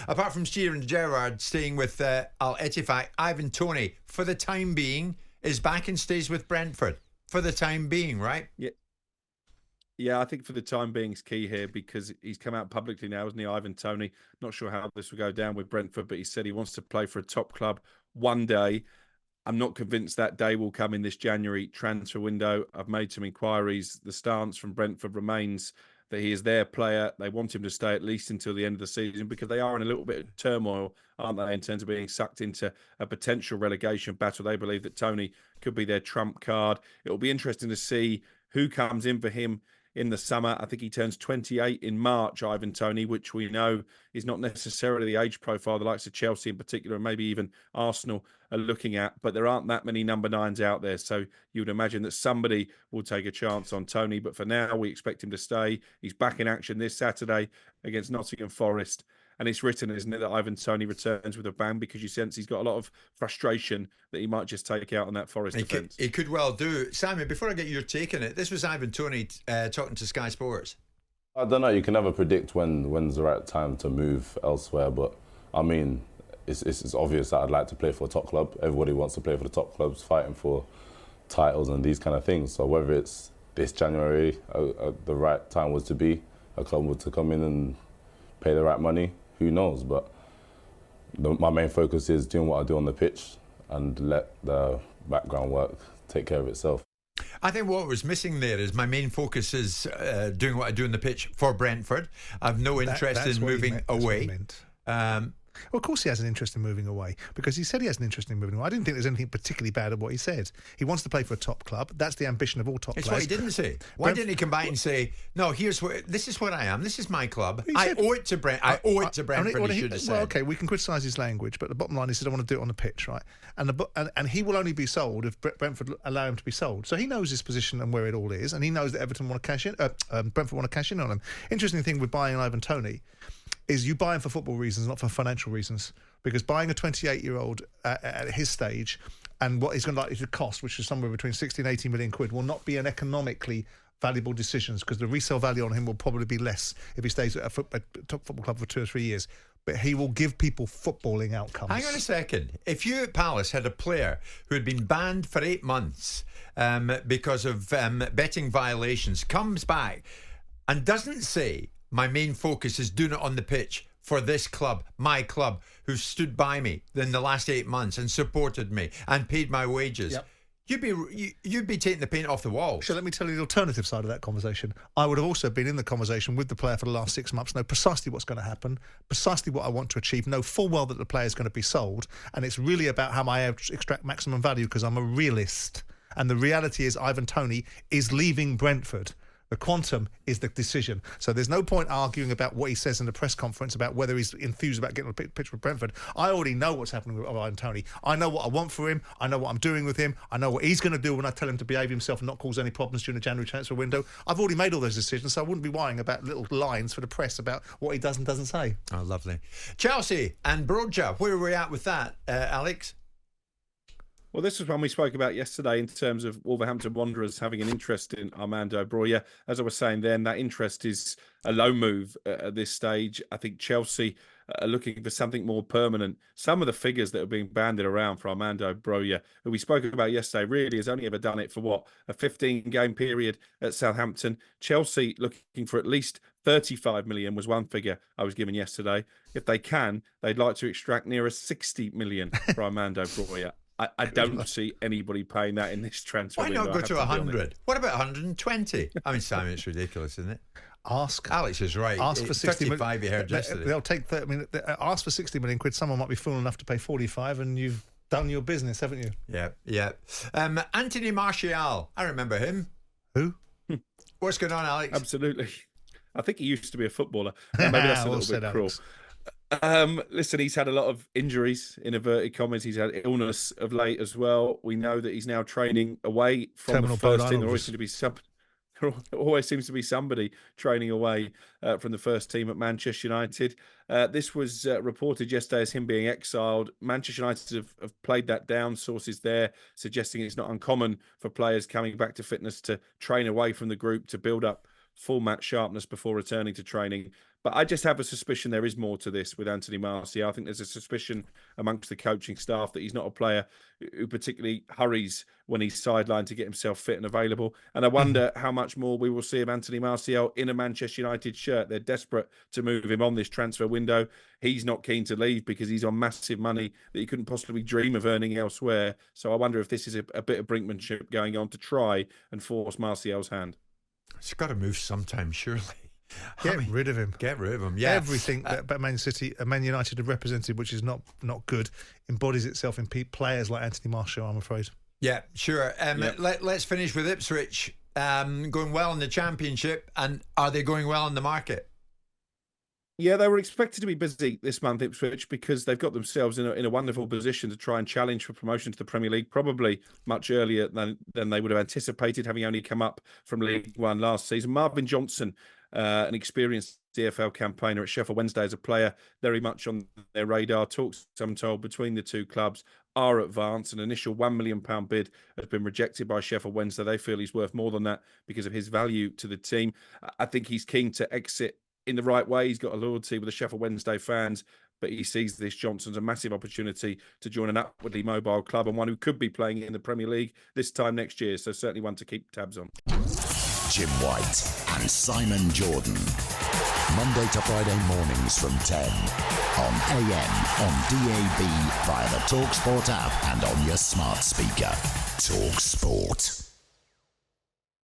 Apart from Steven Gerrard staying with Al Ettifaq, Ivan Toney, for the time being, is back and stays with Brentford. For the time being, right? Yeah. Yeah, I think for the time being is key here because he's come out publicly now, isn't he, Ivan Toney? Not sure how this will go down with Brentford, but he said he wants to play for a top club one day. I'm not convinced that day will come in this January transfer window. I've made some inquiries. The stance from Brentford remains that he is their player. They want him to stay at least until the end of the season because they are in a little bit of turmoil, aren't they, in terms of being sucked into a potential relegation battle. They believe that Toney could be their trump card. It'll be interesting to see who comes in for him in the summer. I think he turns 28 in March, Ivan Toney, which we know is not necessarily the age profile the likes of Chelsea in particular, and maybe even Arsenal are looking at. But there aren't that many number 9s out there. So you would imagine that somebody will take a chance on Toney. But for now, we expect him to stay. He's back in action this Saturday against Nottingham Forest. And it's written, isn't it, that Ivan Toney returns with a bang because you sense he's got a lot of frustration that he might just take out on that Forest defence. He could well do. Simon, before I get your take on it, this was Ivan Toney talking to Sky Sports. I don't know. You can never predict when's the right time to move elsewhere. But, I mean, it's obvious that I'd like to play for a top club. Everybody wants to play for the top clubs, fighting for titles and these kind of things. So whether it's this January, the right time was to be, a club was to come in and pay the right money, who knows? But my main focus is doing what I do on the pitch and let the background work take care of itself. I think what was missing there is my main focus is doing what I do on the pitch for Brentford. I've no interest in moving away. Well, of course he has an interest in moving away because he said he has an interest in moving away. I didn't think there's anything particularly bad at what he said. He wants to play for a top club. That's the ambition of all top it's players. It's what he didn't say. Why didn't he come back and say, no, this is what I am. This is my club. I owe it to Brentford, he should have said. Well, OK, we can criticise his language, but the bottom line is he doesn't want to do it on the pitch, right? And he will only be sold if Brentford allow him to be sold. So he knows his position and where it all is, and he knows that Everton want to cash in, Brentford want to cash in on him. Interesting thing with buying Ivan Toney is you buy him for football reasons, not for financial reasons. Because buying a 28-year-old at his stage and what he's going to likely to cost, which is somewhere between 60 and 80 million quid, will not be an economically valuable decision because the resale value on him will probably be less if he stays at a top football club for 2 or 3 years. But he will give people footballing outcomes. Hang on a second. If you at Palace had a player who had been banned for 8 months because of betting violations, comes back and doesn't say, my main focus is doing it on the pitch for this club, my club, who stood by me in the last 8 months and supported me and paid my wages. Yep. You'd be taking the paint off the wall. So let me tell you the alternative side of that conversation. I would have also been in the conversation with the player for the last 6 months, know precisely what's going to happen, precisely what I want to achieve, know full well that the player is going to be sold, and it's really about how I extract maximum value because I'm a realist. And the reality is Ivan Toney is leaving Brentford. The quantum is the decision. So there's no point arguing about what he says in the press conference about whether he's enthused about getting on the pitch with Brentford. I already know what's happening with Ivan Toney. I know what I want for him. I know what I'm doing with him. I know what he's going to do when I tell him to behave himself and not cause any problems during the January transfer window. I've already made all those decisions, so I wouldn't be worrying about little lines for the press about what he does and doesn't say. Oh, lovely. Chelsea and Broja, where are we at with that, Alex? Well, this was one we spoke about yesterday in terms of Wolverhampton Wanderers having an interest in Armando Broja. As I was saying then, that interest is a low move at this stage. I think Chelsea are looking for something more permanent. Some of the figures that are being banded around for Armando Broja, who we spoke about yesterday, really has only ever done it for, a 15-game period at Southampton. Chelsea looking for at least 35 million was one figure I was given yesterday. If they can, they'd like to extract nearer 60 million for Armando Broja. I don't see anybody paying that in this transfer. Why not go to 100? What about 120? I mean, Simon, it's ridiculous, isn't it? Alex is right. Ask for 60 million. 35 you heard yesterday. They'll take 30. I mean, ask for 60 million quid. Someone might be fool enough to pay 45, and you've done your business, haven't you? Yeah. Anthony Martial. I remember him. Who? What's going on, Alex? Absolutely. I think he used to be a footballer. Maybe that's a little bit cruel. Listen, he's had a lot of injuries, in inverted commas. He's had illness of late as well. We know that he's now training away from the first team. There always seems to be somebody training away from the first team at Manchester United. This was reported yesterday as him being exiled. Manchester United have played that down. Sources there suggesting it's not uncommon for players coming back to fitness to train away from the group to build up full match sharpness before returning to training. But I just have a suspicion there is more to this with Anthony Martial. I think there's a suspicion amongst the coaching staff that he's not a player who particularly hurries when he's sidelined to get himself fit and available. And I wonder how much more we will see of Anthony Martial in a Manchester United shirt. They're desperate to move him on this transfer window. He's not keen to leave because he's on massive money that he couldn't possibly dream of earning elsewhere. So I wonder if this is a bit of brinkmanship going on to try and force Martial's hand. It's got to move sometime, surely. Get rid of him. Get rid of him, yeah. Everything that Man United have represented, which is not good, embodies itself in players like Anthony Martial, I'm afraid. Yeah, sure. Let's finish with Ipswich going well in the Championship, and are they going well in the market? Yeah, they were expected to be busy this month, Ipswich, because they've got themselves in a wonderful position to try and challenge for promotion to the Premier League, probably much earlier than they would have anticipated, having only come up from League One last season. Marvin Johnson, an experienced DFL campaigner at Sheffield Wednesday as a player, very much on their radar. Talks, I'm told, between the two clubs are advanced. An initial £1 million bid has been rejected by Sheffield Wednesday. They feel he's worth more than that because of his value to the team. I think he's keen to exit in the right way. He's got a loyalty with the Sheffield Wednesday fans, but he sees this Johnson's a massive opportunity to join an upwardly mobile club and one who could be playing in the Premier League this time next year. So certainly one to keep tabs on. Jim White and Simon Jordan. Monday to Friday mornings from 10 on AM, on DAB, via the talkSPORT app and on your smart speaker. talkSPORT.